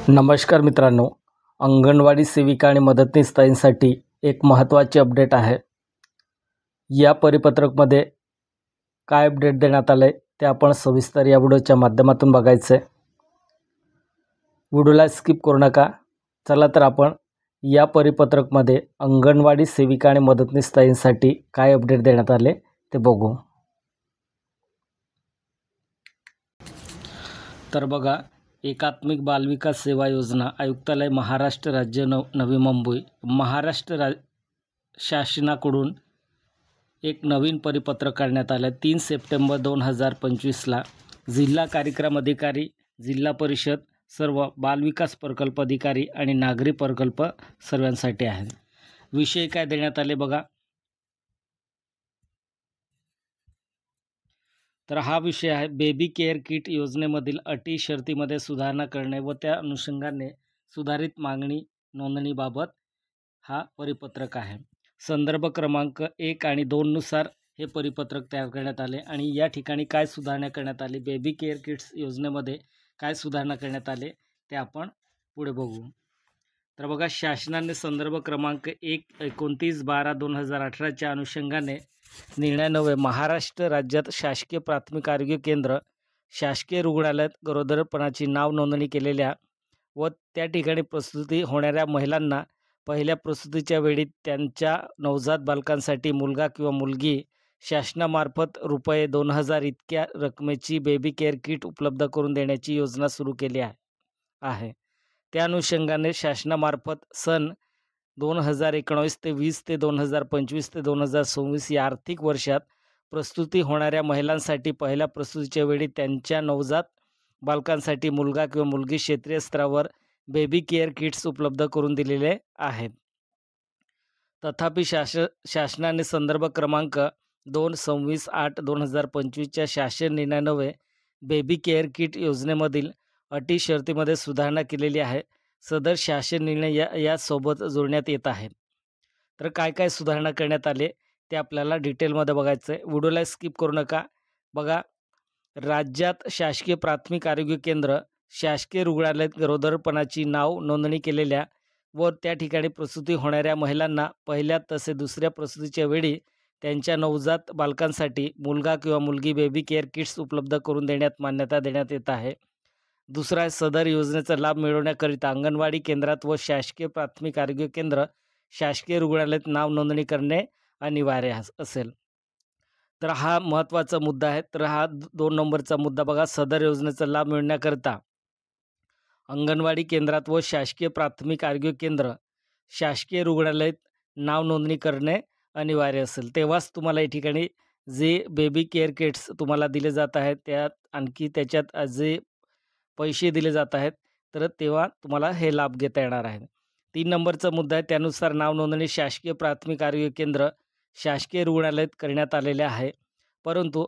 नमस्कार मित्रांनो, अंगणवाडी सेविका आणि मदतनीस ताईंसाठी एक महत्त्वाची अपडेट आहे. या परिपत्रकमध्ये काय अपडेट देण्यात आलं आहे ते आपण सविस्तर या व्हिडिओच्या माध्यमातून बघायचं आहे. व्हिडिओला स्किप करू नका. चला तर आपण या परिपत्रकमध्ये अंगणवाडी सेविका आणि मदतनीस ताईंसाठी काय अपडेट देण्यात आले ते बघू. तर बघा, एकात्मिक बालविकास सेवा योजना आयुक्तालय महाराष्ट्र राज्य नवी मुंबई महाराष्ट्र शासनाकडून एक नवीन परिपत्रक काढण्यात आलं. 3 सप्टेंबर 2025ला जिल्हा कार्यक्रम अधिकारी, जिल्हा परिषद, सर्व बालविकास प्रकल्प अधिकारी आणि नागरी प्रकल्प सर्वांसाठी आहे. विषय काय देण्यात आले बघा. तर हा विषय आहे बेबी केअर किट योजनेमधील अटी शर्तीमध्ये सुधारणा करणे व त्या अनुषंगाने सुधारित मागणी नोंदणीबाबत हा परिपत्रक आहे. संदर्भ क्रमांक 1 आणि 2 नुसार हे परिपत्रक तयार करण्यात आले. आणि या ठिकाणी काय सुधारणा करण्यात आली, बेबी केअर किट्स योजनेमध्ये काय सुधारणा करण्यात आले ते आपण पुढे बघू. तर बघा, शासनाने संदर्भ क्रमांक 1 29/12/2018च्या अनुषंगाने निर्णय 9 महाराष्ट्र राज्यात शासकीय प्राथमिक आरोग्य केंद्र, शासकीय रुग्णालयात गरोदरपणाची नाव नोंदणी केलेल्या व त्या ठिकाणी प्रसूती होणाऱ्या महिलांना पहिल्या प्रसूतीच्या वेळी त्यांच्या नवजात बालकांसाठी मुलगा किंवा मुलगी शासनामार्फत ₹2000 इतक्या रकमेची बेबी केअर किट उपलब्ध करून देण्याची योजना सुरू केली आहे. त्या अनुषंगाने शासनामार्फत सन 2019 ते 20 ते 2025 ते 2026 या आर्थिक वर्षात प्रसूती होणाऱ्या महिलांसाठी पहिल्या प्रसूतीच्या वेळी त्यांच्या नवजात बालकांसाठी मुलगा किंवा मुलगी क्षेत्रीय स्तरावर बेबी केअर किट्स उपलब्ध करून दिलेले आहेत. तथापि शासनाने संदर्भ क्रमांक 2/26/8/2025च्या शासन निर्णय 9 बेबी केअर किट योजनेमधील अटी शर्तीमध्ये सुधारणा केलेली आहे. सदर शासन निर्णय यासोबत जोडण्यात येत आहे. तर काय काय सुधारणा करण्यात आले ते आपल्याला डिटेलमध्ये बघायचं आहे. व्हिडिओला स्किप करू नका. बघा, राज्यात शासकीय प्राथमिक आरोग्य केंद्र, शासकीय रुग्णालयात गरोदरपणाची नाव नोंदणी केलेल्या व त्या ठिकाणी प्रसूती होणाऱ्या महिलांना पहिल्या तसे दुसऱ्या प्रसूतीच्या वेळी त्यांच्या नवजात बालकांसाठी मुलगा किंवा मुलगी बेबी केअर किट्स उपलब्ध करून देण्यात मान्यता देण्यात येत आहे. दुसरा, सदर योजनेचा लाभ मिळवण्याकरिता अंगणवाडी केंद्रात व शासकीय प्राथमिक आरोग्य केंद्र, शासकीय रुग्णालयात नाव नोंदणी करणे अनिवार्य असेल. तर हा महत्त्वाचा मुद्दा आहे. तर हा 2 नंबरचा मुद्दा बघा, सदर योजनेचा लाभ मिळवण्याकरिता अंगणवाडी केंद्रात व शासकीय प्राथमिक आरोग्य केंद्र, शासकीय रुग्णालयात नाव नोंदणी करणे अनिवार्य असेल. तेव्हाच तुम्हाला या ठिकाणी जे बेबी केअर किट्स तुम्हाला दिले जात आहेत, त्यात आणखी त्याच्यात जे पैसे दिले जात आहेत, तर तेव्हा तुम्हाला हे लाभ घेता येणार आहे. 3 नंबरचा मुद्दा आहे, त्यानुसार नाव नोंदणी शासकीय प्राथमिक आरोग्य केंद्र, शासकीय रुग्णालयात करण्यात आलेले आहे. परंतु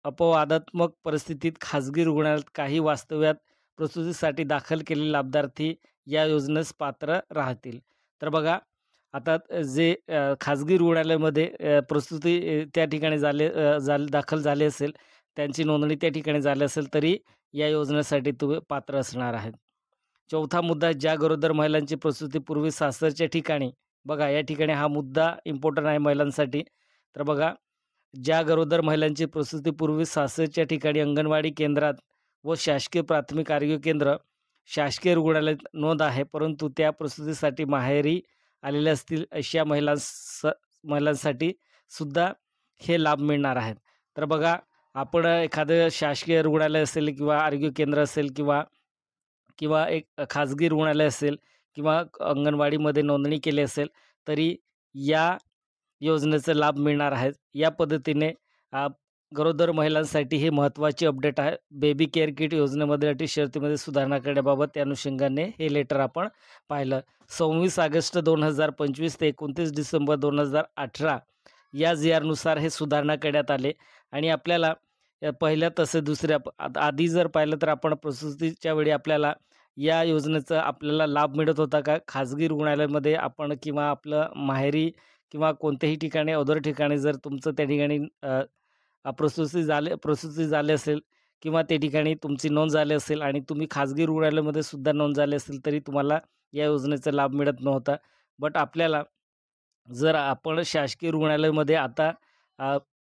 अपवादात्मक परिस्थितीत खाजगी रुग्णालयात काही वास्तव्यात प्रसूतीसाठी दाखल केलेले लाभार्थी या योजनेस पात्र राहतील. तर बघा, आता जे खाजगी रुग्णालयामध्ये प्रसूती त्या ठिकाणी दाखल झाले असेल, त्यांची नोंदणी त्या ठिकाणी झाली असेल, तरी या योजनेसाठी तुम्ही पात्र असणार आहेत. चौथा मुद्दा, ज्या गरोदर महिलांची प्रसूतीपूर्वी सासरच्या ठिकाणी, बघा या ठिकाणी हा मुद्दा इम्पॉर्टंट आहे महिलांसाठी. तर बघा, ज्या गरोदर महिलांची प्रसूतीपूर्वी सासरच्या ठिकाणी अंगणवाडी केंद्रात व शासकीय प्राथमिक आरोग्य केंद्र, शासकीय रुग्णालयात नोंद आहे, परंतु त्या प्रसूतीसाठी माहेरी आलेल्या असतील, अशा महिलांसाठी सुद्धा हे लाभ मिळणार आहेत. तर बघा, आपण एखादं शासकीय रुग्णालय असेल किंवा आरोग्य केंद्र असेल किंवा एक खाजगी रुग्णालय असेल किंवा अंगणवाडीमध्ये नोंदणी केली असेल, तरी या योजनेचा लाभ मिळणार आहे. या पद्धतीने गरोदर महिलांसाठी हे महत्त्वाची अपडेट आहे. बेबी केअर किट योजनेमध्ये अटी शर्तीमध्ये सुधारणा करण्याबाबत त्या अनुषंगाने हे लेटर आपण पाहिलं. 26 ऑगस्ट 2025 ते 29 डिसेंबर 2018 या GR हे सुधारणा करण्यात आले. आणि आपल्याला पहिल्या तसे दुसऱ्या आधी जर पाहिलं तर आपण प्रसूतीच्या वेळी आपल्याला या योजनेचा आपल्याला लाभ मिळत होता का? खाजगी रुग्णालयामध्ये आपण किंवा आपलं माहेरी किंवा कोणत्याही ठिकाणी अदर ठिकाणी जर तुमचं त्या ठिकाणी प्रसूती झाली असेल किंवा त्या ठिकाणी तुमची नोंद झाली असेल आणि तुम्ही खाजगी रुग्णालयामध्ये सुद्धा नोंद झाली असेल तरी तुम्हाला या योजनेचा लाभ मिळत नव्हता. बट आपल्याला जर आपण शासकीय रुग्णालयामध्ये आता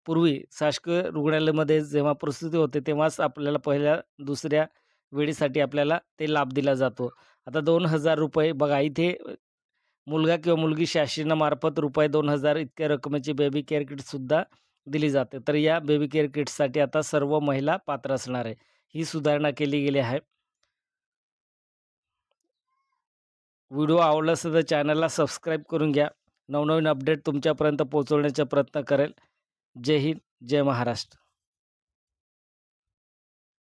पूर्वी शासकीय रुग्णालयामध्ये जेव्हा प्रसूती होते तेव्हाच आपल्याला पहिल्या दुसऱ्या वेळेसाठी आपल्याला ते लाभ दिला जातो. आता ₹2000 बघा इथे मुलगा किंवा मुलगी शासनामार्फत ₹2000 इतक्या रकमेची बेबी केअर किटसुद्धा दिली जाते. तर या बेबी केअर किट्ससाठी आता सर्व महिला पात्र असणार आहे. ही सुधारणा केली गेली आहे. व्हिडिओ आवडला असेल तर चॅनलला सबस्क्राईब करून घ्या. नवनवीन अपडेट तुमच्यापर्यंत पोहोचवण्याचा प्रयत्न करेल. जय हिंद, जय महाराष्ट्र.